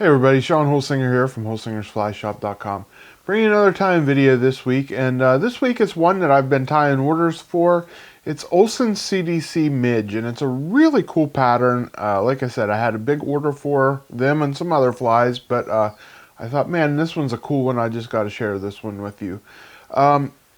Hey everybody, Sean Holsinger here from holsingersflyshop.com. Bringing another tying video this week, and this week it's one that I've been tying orders for. It's Olsen CDC Midge, and it's a really cool pattern. Like I said, I had a big order for them and some other flies, but I thought, man, this one's a cool one. I just got to share this one with you.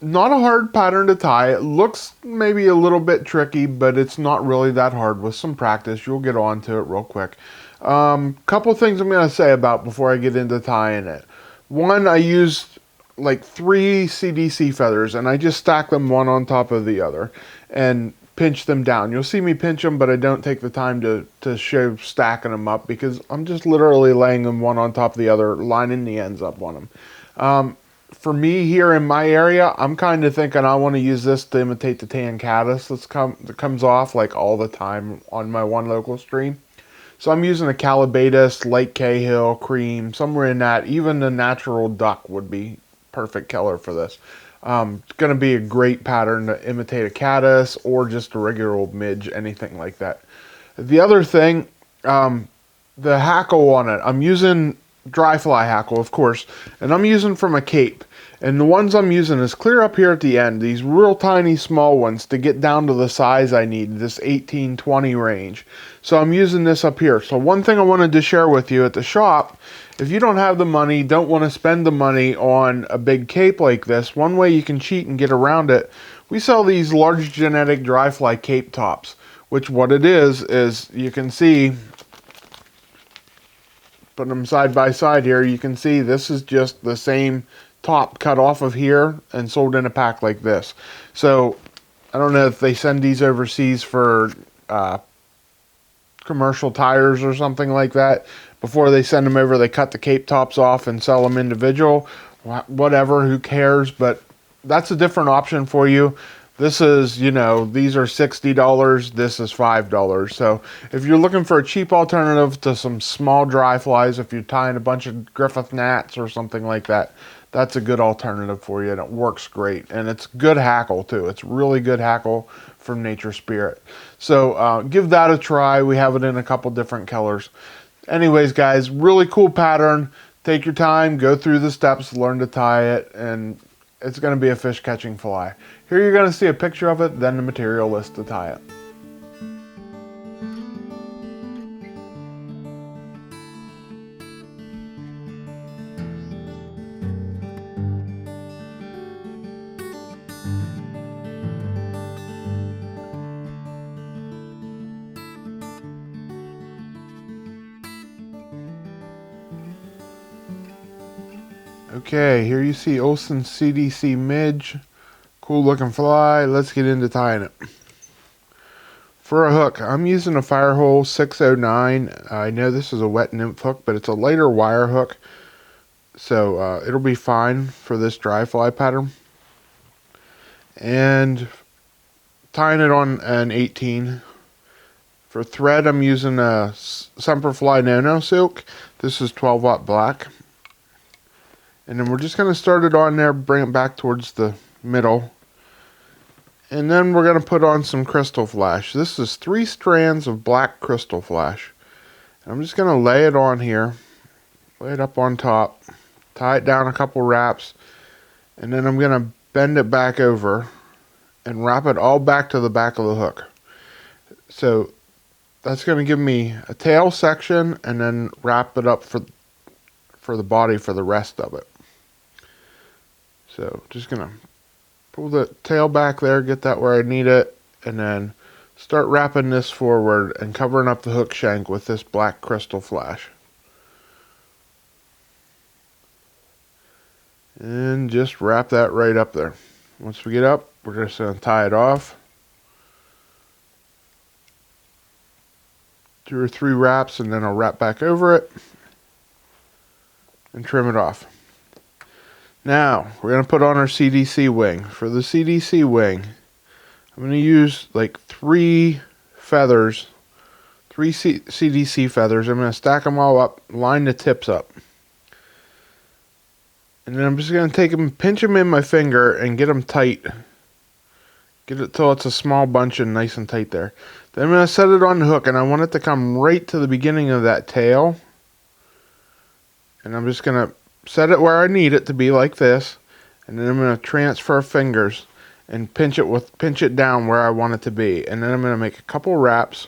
Not a hard pattern to tie. It looks maybe a little bit tricky, but it's not really that hard. With some practice, you'll get onto it real quick. Couple things I'm going to say about before I get into tying it. One, I used like 3 CDC feathers, and I just stack them one on top of the other and pinch them down. You'll see me pinch them, but I don't take the time to show stacking them up because I'm just literally laying them one on top of the other, lining the ends up on them. For me here in my area, I'm kind of thinking I want to use this to imitate the tan caddis that comes off like all the time on my one local stream. So I'm using a Callibatus, light Cahill, cream, somewhere in that. Even the natural duck would be perfect color for this. It's going to be a great pattern to imitate a caddis or just a regular old midge, anything like that. The other thing, the hackle on it. I'm using dry fly hackle, of course, and I'm using from a cape. And the ones I'm using is clear up here at the end, these real tiny small ones to get down to the size I need, this 18-20 range. So I'm using this up here. So one thing I wanted to share with you at the shop, if you don't have the money, don't want to spend the money on a big cape like this, one way you can cheat and get around it, we sell these large genetic dry fly cape tops, which what it is you can see, put them side by side here, you can see this is just the same top cut off of here and sold in a pack like this. So I don't know if they send these overseas for commercial tires or something like that. Before they send them over, they cut the cape tops off and sell them individual. Whatever, who cares? But that's a different option for you. This is, you know, these are $60, this is $5. So if you're looking for a cheap alternative to some small dry flies, if you're tying a bunch of Griffith gnats or something like that, that's a good alternative for you, and it works great. And it's good hackle too. It's really good hackle from Nature Spirit. So give that a try. We have it in a couple different colors. Anyways, guys, really cool pattern. Take your time, go through the steps, learn to tie it, and it's going to be a fish catching fly. Here you're going to see a picture of it, then the material list to tie it. Okay, here you see Olsen CDC Midge. Cool looking fly. Let's get into tying it. For a hook, I'm using a Firehole 609. I know this is a wet nymph hook, but it's a lighter wire hook. So it'll be fine for this dry fly pattern. And tying it on an 18. For thread, I'm using a Semperfli Nano silk. This is 12-aught black. And then we're just going to start it on there, bring it back towards the middle. And then we're going to put on some Krystal flash. This is 3 strands of black Krystal flash. And I'm just going to lay it on here, lay it up on top, tie it down a couple wraps, and then I'm going to bend it back over and wrap it all back to the back of the hook. So that's going to give me a tail section and then wrap it up for the body for the rest of it. So just going to pull the tail back there, get that where I need it, and then start wrapping this forward and covering up the hook shank with this black Krystal flash. And just wrap that right up there. Once we get up, we're just going to tie it off. 2 or 3 wraps, and then I'll wrap back over it and trim it off. Now, we're going to put on our CDC wing. For the CDC wing, I'm going to use like 3 feathers, 3 CDC feathers. I'm going to stack them all up, line the tips up. And then I'm just going to take them, pinch them in my finger, and get them tight. Get it till it's a small bunch and nice and tight there. Then I'm going to set it on the hook, and I want it to come right to the beginning of that tail. And I'm just going to set it where I need it to be, like this. And then I'm going to transfer fingers and pinch it down where I want it to be. And then I'm going to make a couple wraps.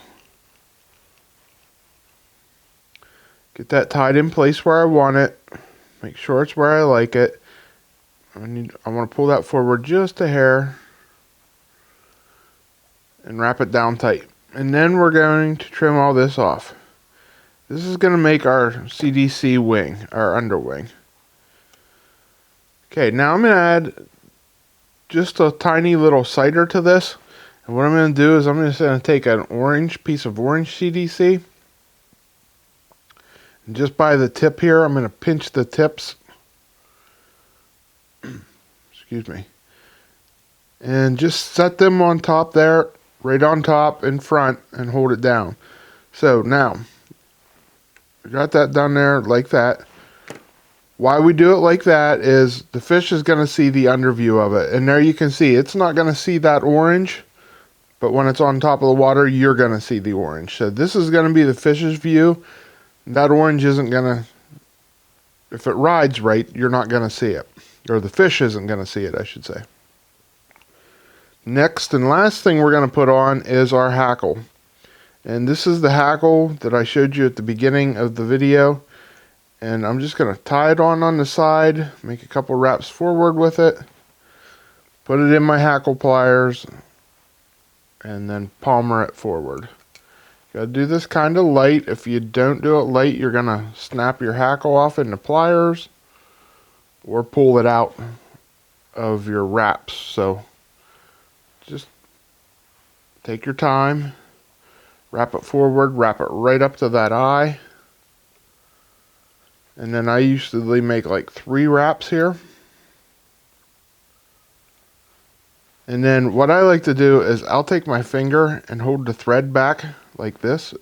Get that tied in place where I want it. Make sure it's where I like it. I want to pull that forward just a hair and wrap it down tight. And then we're going to trim all this off. This is going to make our CDC wing, our underwing. Okay, now I'm going to add just a tiny little cider to this. And what I'm going to do is I'm just going to take an piece of orange CDC. And just by the tip here, I'm going to pinch the tips. Excuse me. And just set them on top there, right on top in front, and hold it down. So now, we got that done there like that. Why we do it like that is the fish is going to see the underview of it. And there you can see, it's not going to see that orange, but when it's on top of the water, you're going to see the orange. So this is going to be the fish's view. That orange isn't going to, if it rides right, you're not going to see it. Or the fish isn't going to see it, I should say. Next and last thing we're going to put on is our hackle. And this is the hackle that I showed you at the beginning of the video. And I'm just going to tie it on the side, make a couple wraps forward with it, put it in my hackle pliers, and then palmer it forward. You gotta do this kind of light. If you don't do it light, you're going to snap your hackle off into pliers or pull it out of your wraps. So just take your time, wrap it forward, wrap it right up to that eye. And then I usually make like 3 wraps here. And then what I like to do is I'll take my finger and hold the thread back like this.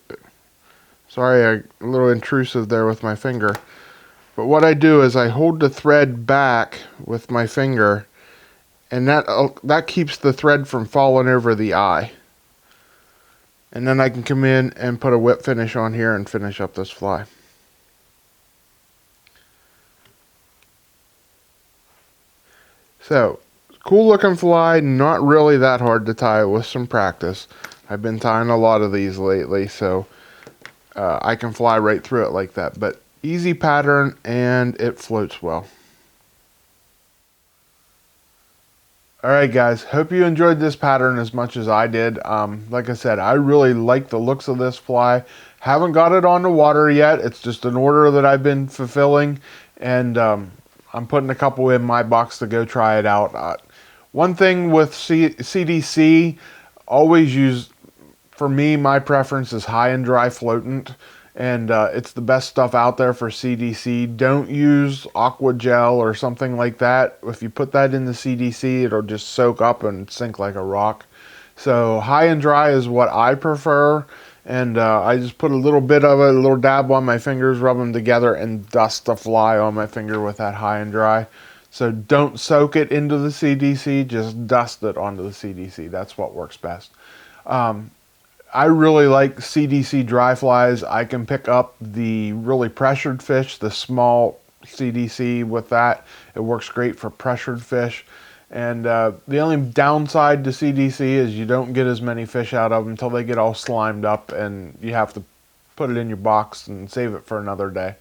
Sorry, I'm a little intrusive there with my finger. But what I do is I hold the thread back with my finger, and that keeps the thread from falling over the eye. And then I can come in and put a whip finish on here and finish up this fly. So, cool looking fly, not really that hard to tie with some practice. I've been tying a lot of these lately, so I can fly right through it like that. But easy pattern, and it floats well. Alright guys, hope you enjoyed this pattern as much as I did. Like I said, I really like the looks of this fly. Haven't got it on the water yet. It's just an order that I've been fulfilling, and I'm putting a couple in my box to go try it out. One thing with CDC, always use, for me, my preference is high and dry floatant. And it's the best stuff out there for CDC. Don't use aqua gel or something like that. If you put that in the CDC, it'll just soak up and sink like a rock. So high and dry is what I prefer. And I just put a little bit of it, a little dab on my fingers, rub them together, and dust the fly on my finger with that high and dry. So don't soak it into the CDC, just dust it onto the CDC. That's what works best. I really like CDC dry flies. I can pick up the really pressured fish, the small CDC with that. It works great for pressured fish. And the only downside to CDC is you don't get as many fish out of them until they get all slimed up, and you have to put it in your box and save it for another day.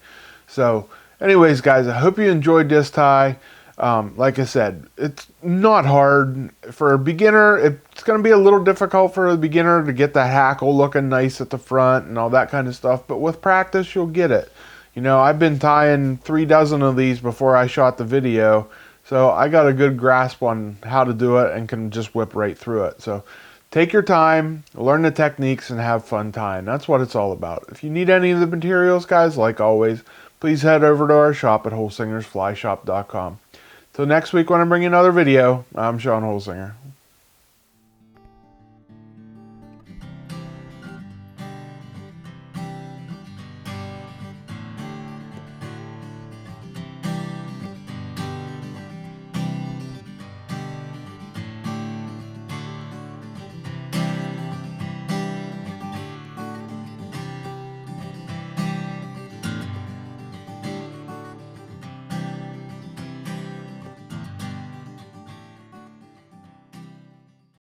So anyways guys, I hope you enjoyed this tie. Like I said, it's not hard. For a beginner, it's going to be a little difficult for a beginner to get the hackle looking nice at the front and all that kind of stuff. But with practice, you'll get it. You know, I've been tying 3 dozen of these before I shot the video. So I got a good grasp on how to do it and can just whip right through it. So take your time, learn the techniques, and have fun tying. That's what it's all about. If you need any of the materials, guys, like always, please head over to our shop at holsingersflyshop.com. Till next week when I bring you another video, I'm Sean Holsinger.